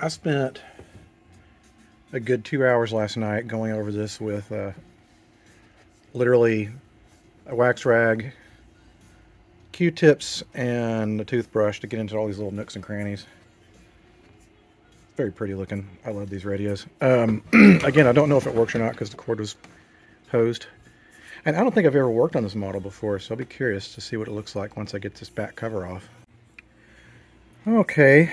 spent a good 2 hours last night going over this with literally a wax rag, Q-tips, and a toothbrush to get into all these little nooks and crannies. Very pretty looking. I love these radios. Again, I don't know if it works or not because the cord was hosed. And I don't think I've ever worked on this model before, so I'll be curious to see what it looks like once I get this back cover off. Okay.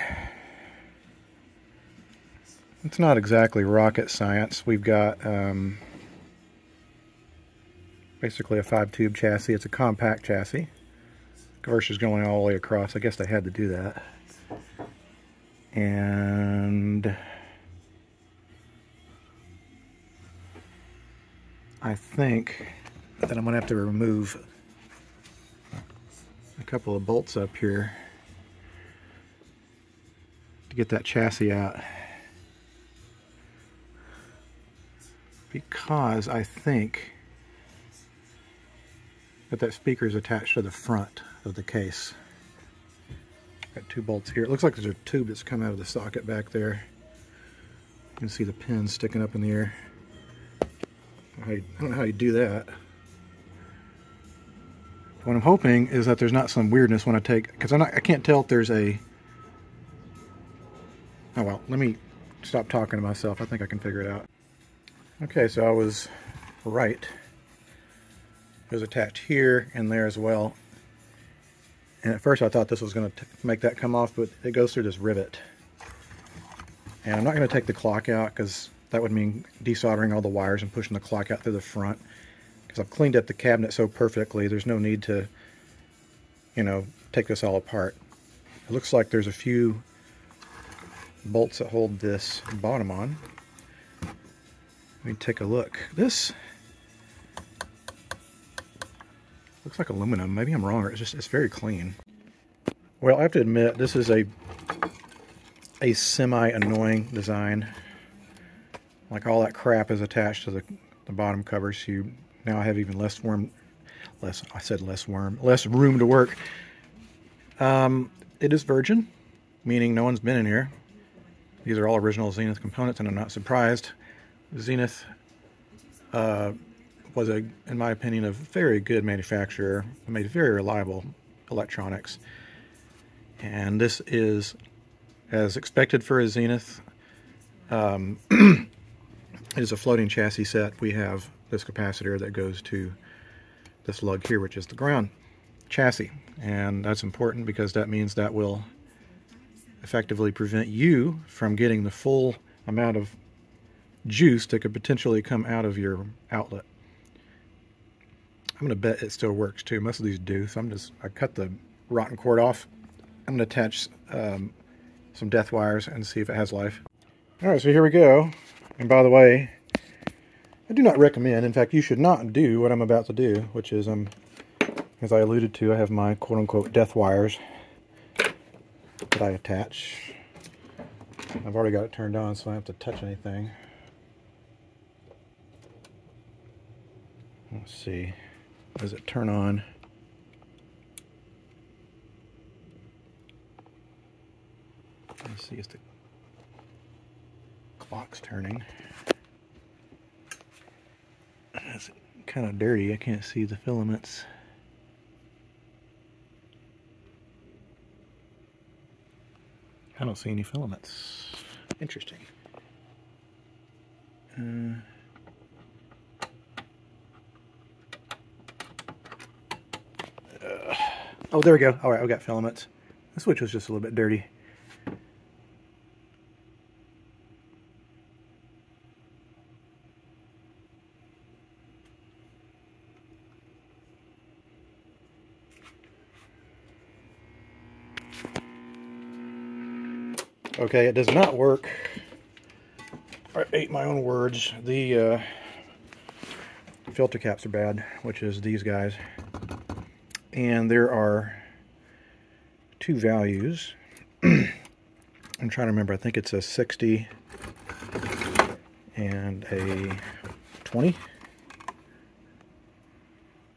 It's not exactly rocket science. We've got basically a 5-tube chassis. It's a compact chassis. Converter's going all the way across. I guess they had to do that. And I think that I'm going to have to remove a couple of bolts up here to get that chassis out, because I think that speaker is attached to the front of the case. Got 2 bolts here. It looks like there's a tube that's come out of the socket back there. You can see the pins sticking up in the air. I don't know how you do that. What I'm hoping is that there's not some weirdness when I take, because I can't tell if there's a, oh well, let me stop talking to myself. I think I can figure it out. Okay, so I was right. It was attached here and there as well. And at first I thought this was going to make that come off, but it goes through this rivet. And I'm not going to take the clock out because that would mean desoldering all the wires and pushing the clock out through the front. Because I've cleaned up the cabinet so perfectly, there's no need to, you know, take this all apart. It looks like there's a few bolts that hold this bottom on. Let me take a look. This looks like aluminum. Maybe I'm wrong, or it's very clean. Well, I have to admit, this is a semi-annoying design. Like, all that crap is attached to the bottom cover, so you now have even less room to work. It is virgin, meaning no one's been in here. These are all original Zenith components, and I'm not surprised. Zenith was, in my opinion, a very good manufacturer. It made very reliable electronics. And this is as expected for a Zenith. It is a floating chassis set. We have this capacitor that goes to this lug here, which is the ground chassis. And that's important because that means that will effectively prevent you from getting the full amount of juice that could potentially come out of your outlet. I'm going to bet it still works too. Most of these do. So I cut the rotten cord off. I'm going to attach some death wires and see if it has life. Alright, so here we go. And by the way, I do not recommend, in fact you should not do what I'm about to do, which is, as I alluded to, I have my quote-unquote death wires that I attach. I've already got it turned on, so I don't have to touch anything. Let's see. Does it turn on? Let's see, is the clock's turning. It's kind of dirty. I can't see the filaments. I don't see any filaments. Interesting. Oh, there we go. All right, I've got filaments. The switch was just a little bit dirty. Okay, it does not work. I ate my own words. The filter caps are bad, which is these guys. And there are 2 values. I'm trying to remember. I think it's a 60 and a 20.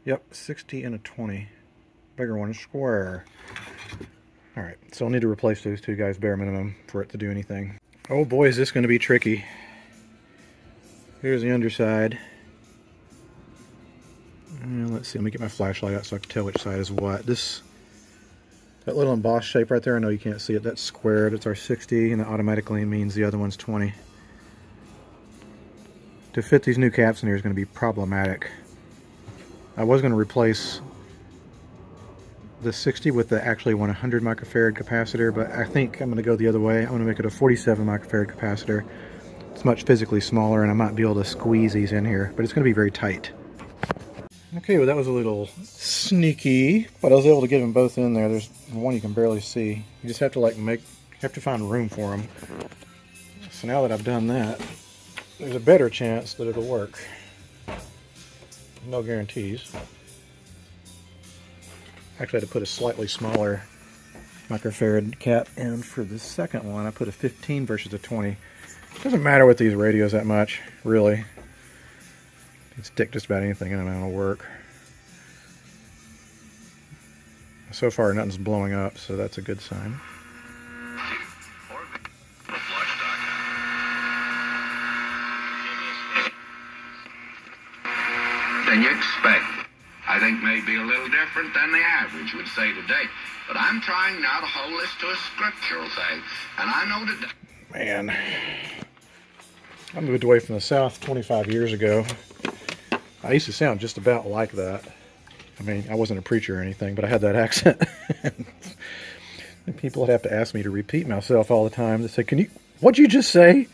Yep, 60 and a 20. Bigger one is square. Alright, so I'll need to replace those 2 guys bare minimum for it to do anything. Oh boy, is this going to be tricky. Here's the underside. And let's see, let me get my flashlight out so I can tell which side is what. That little embossed shape right there, I know you can't see it, that's squared. It's our 60, and that automatically means the other one's 20. To fit these new caps in here is going to be problematic. I was going to replace the 60 with the actually 100 microfarad capacitor, but I think I'm going to go the other way. I'm going to make it a 47 microfarad capacitor. It's much physically smaller, and I might be able to squeeze these in here, but it's going to be very tight. Okay, well that was a little sneaky, but I was able to get them both in there. There's one you can barely see. You just have to have to find room for them. So now that I've done that, there's a better chance that it'll work. No guarantees. Actually, I had to put a slightly smaller microfarad cap in for the second one. I put a 15 versus a 20. It doesn't matter with these radios that much, really. You can stick just about anything in them and it'll work. So far, nothing's blowing up, so that's a good sign. Than you expect. I think maybe a little different than the average would say today. But I'm trying now to hold this to a scriptural thing. And I know that... Man, I moved away from the South 25 years ago. I used to sound just about like that. I mean, I wasn't a preacher or anything, but I had that accent. And people would have to ask me to repeat myself all the time. They say, what'd you just say?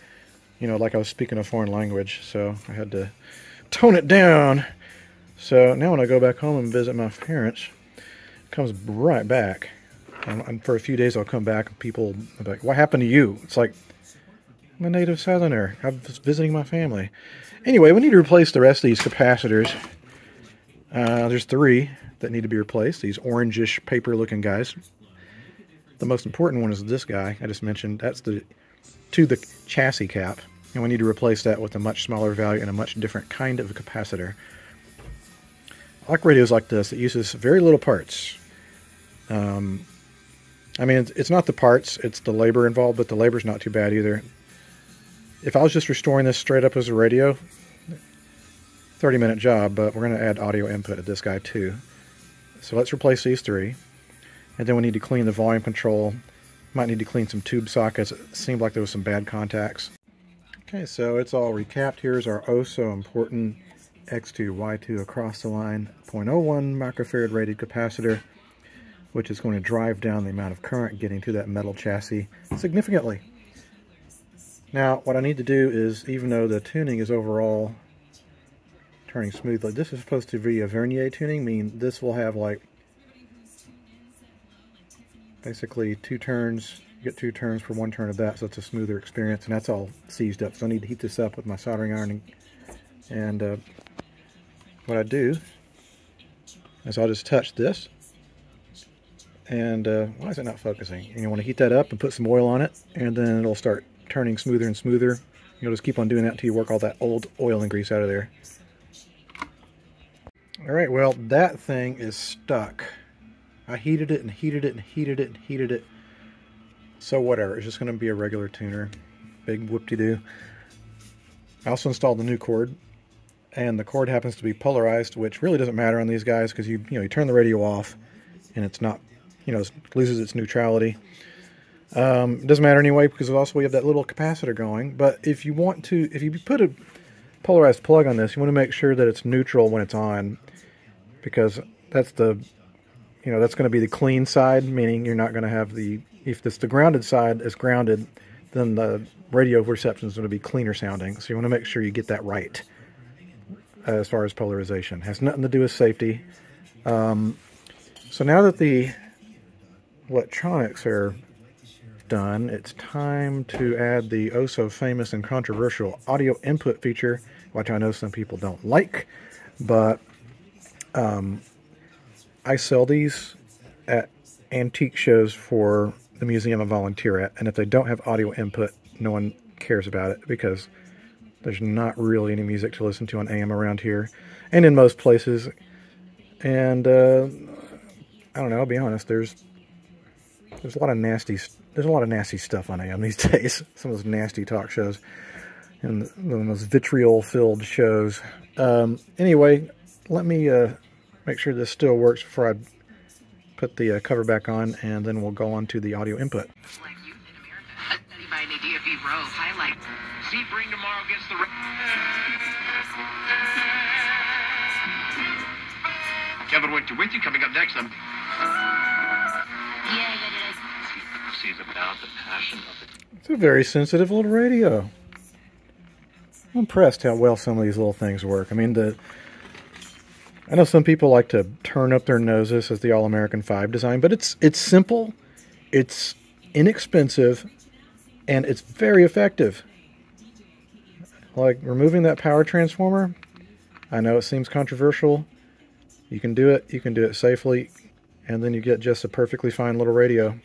You know, like I was speaking a foreign language, so I had to tone it down. So now when I go back home and visit my parents, it comes right back. And for a few days I'll come back and people will be like, what happened to you? It's like, I'm a native southerner. I was visiting my family. Anyway, we need to replace the rest of these capacitors. There's 3 that need to be replaced. These orangish paper looking guys. The most important one is this guy I just mentioned. That's the chassis cap. And we need to replace that with a much smaller value and a much different kind of capacitor. I like radios like this. It uses very little parts. I mean, it's not the parts, it's the labor involved, but the labor's not too bad either. If I was just restoring this straight up as a radio, 30-minute job, but we're going to add audio input to this guy too. So let's replace these 3. And then we need to clean the volume control. Might need to clean some tube sockets. It seemed like there was some bad contacts. Okay, so it's all recapped. Here's our oh so important X2, Y2 across the line 0.01 microfarad rated capacitor, which is going to drive down the amount of current getting to that metal chassis significantly. Now, what I need to do is, even though the tuning is overall turning smoothly, this is supposed to be a vernier tuning, meaning this will have like basically 2 turns. You get 2 turns for 1 turn of that, so it's a smoother experience, and that's all seized up. So I need to heat this up with my soldering iron, and what I do is I'll just touch this, and why is it not focusing? And you want to heat that up and put some oil on it, and then it'll start turning smoother and smoother. You'll just keep on doing that until you work all that old oil and grease out of there. Alright, well, that thing is stuck. I heated it and heated it and heated it and heated it. So whatever, it's just going to be a regular tuner. Big whoop-de-doo. I also installed the new cord, and the cord happens to be polarized, which really doesn't matter on these guys because you turn the radio off and it's not, it loses its neutrality. It doesn't matter anyway because also we have that little capacitor going. But if you put a polarized plug on this, you want to make sure that it's neutral when it's on, because that's that's going to be the clean side, meaning you're not going to have if it's the grounded side is grounded, then the radio reception is going to be cleaner sounding. So you want to make sure you get that right as far as polarization. It has nothing to do with safety. So now that the electronics are done, it's time to add the oh so famous and controversial audio input feature, which I know some people don't like, but I sell these at antique shows for the museum I volunteer at, and if they don't have audio input, no one cares about it because there's not really any music to listen to on AM around here and in most places. And I don't know, I'll be honest, there's a lot of nasty there's a lot of nasty stuff on AM these days. Some of those nasty talk shows and the most vitriol-filled shows. Anyway, let me make sure this still works before I put the cover back on, and then we'll go on to the audio input. Sebring tomorrow against the Kevin Winter with you. Coming up next, sees about the passion of it. It's a very sensitive little radio. I'm impressed how well some of these little things work. I mean, I know some people like to turn up their noses at the All-American 5 design, but it's simple, it's inexpensive, and it's very effective. Like removing that power transformer, I know it seems controversial. You can do it safely, and then you get just a perfectly fine little radio.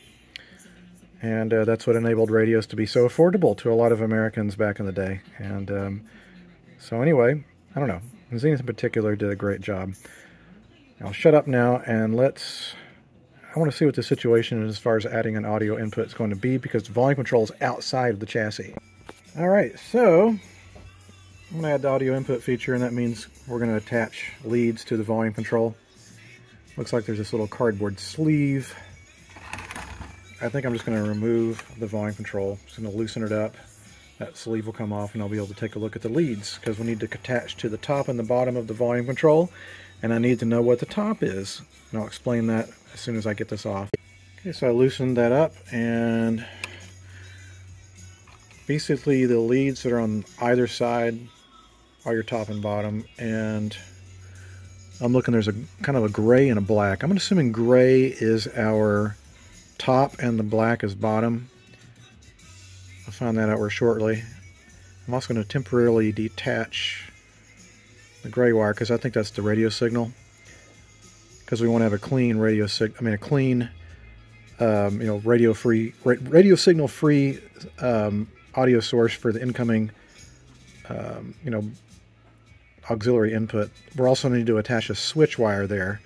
And that's what enabled radios to be so affordable to a lot of Americans back in the day. And so anyway, I don't know. Zenith in particular did a great job. I'll shut up now, and I want to see what the situation is as far as adding an audio input is going to be, because the volume control is outside of the chassis. Alright, so I'm going to add the audio input feature, and that means we're going to attach leads to the volume control. Looks like there's this little cardboard sleeve. I think I'm just going to remove the volume control. Just going to loosen it up. That sleeve will come off, and I'll be able to take a look at the leads, because we need to attach to the top and the bottom of the volume control, and I need to know what the top is. And I'll explain that as soon as I get this off. Okay, so I loosened that up, and basically the leads that are on either side are your top and bottom, and I'm looking, there's a kind of a gray and a black. I'm assuming gray is our top and the black is bottom. I'll find that out very shortly. I'm also going to temporarily detach the gray wire, because I think that's the radio signal, because we want to have a clean radio signal, radio signal free audio source for the incoming auxiliary input. We're also going to need to attach a switch wire there,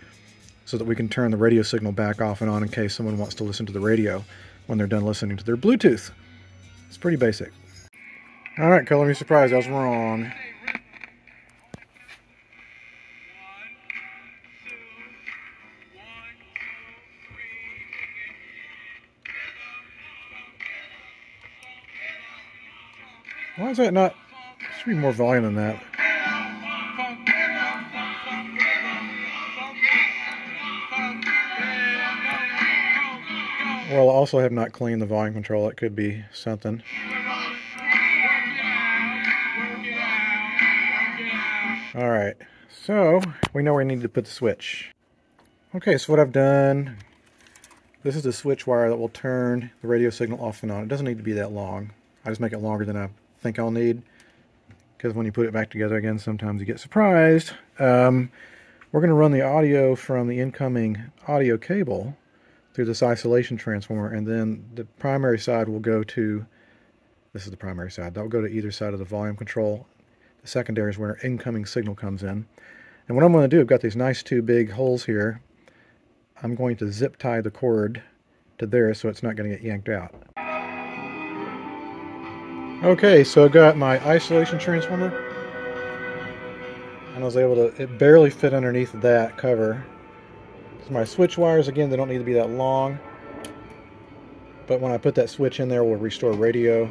so that we can turn the radio signal back off and on in case someone wants to listen to the radio when they're done listening to their Bluetooth. It's pretty basic. Alright, color me surprised, I was wrong. Why is that not? There should be more volume than that. Well, I also have not cleaned the volume control. It could be something. Alright, so we know where we need to put the switch. Okay, so what I've done, this is the switch wire that will turn the radio signal off and on. It doesn't need to be that long. I just make it longer than I think I'll need, because when you put it back together again, sometimes you get surprised. We're going to run the audio from the incoming audio cable through this isolation transformer, and then the primary side will go to, this is the primary side, that will go to either side of the volume control. The secondary is where our incoming signal comes in. And what I'm going to do, I've got these nice two big holes here. I'm going to zip tie the cord to there so it's not going to get yanked out. Okay, so I've got my isolation transformer, and I was able to, it barely fit underneath that cover. So my switch wires, again, they don't need to be that long, but when I put that switch in there, we'll restore radio.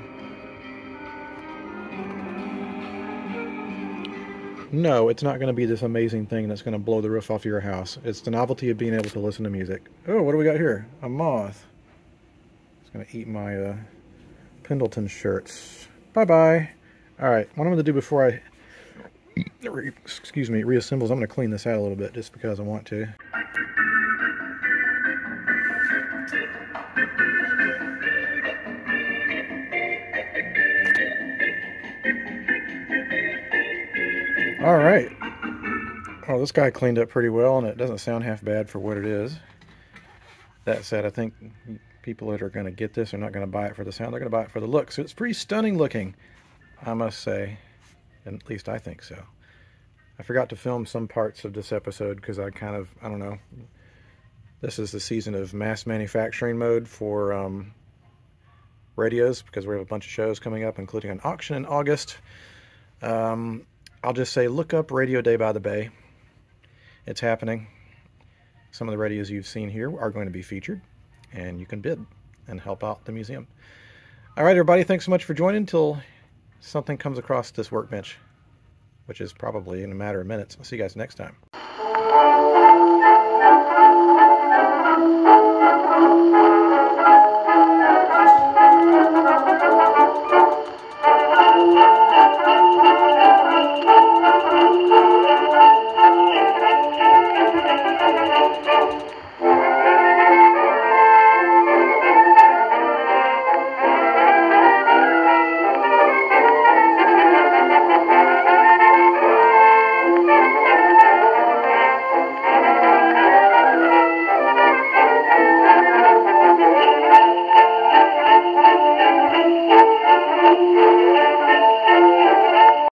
No, it's not going to be this amazing thing that's going to blow the roof off your house. It's the novelty of being able to listen to music. Oh, what do we got here? A moth. It's going to eat my Pendleton shirts. Bye-bye. Alright, what I'm going to do before I reassembles, I'm going to clean this out a little bit just because I want to. Alright. Oh, this guy cleaned up pretty well, and it doesn't sound half bad for what it is. That said, I think people that are going to get this are not going to buy it for the sound. They're going to buy it for the look. So it's pretty stunning looking, I must say. At least I think so. I forgot to film some parts of this episode because I don't know. This is the season of mass manufacturing mode for radios because we have a bunch of shows coming up, including an auction in August. I'll just say look up Radio Day by the Bay. It's happening. Some of the radios you've seen here are going to be featured, and you can bid and help out the museum. All right, everybody, thanks so much for joining until something comes across this workbench, which is probably in a matter of minutes. I'll see you guys next time.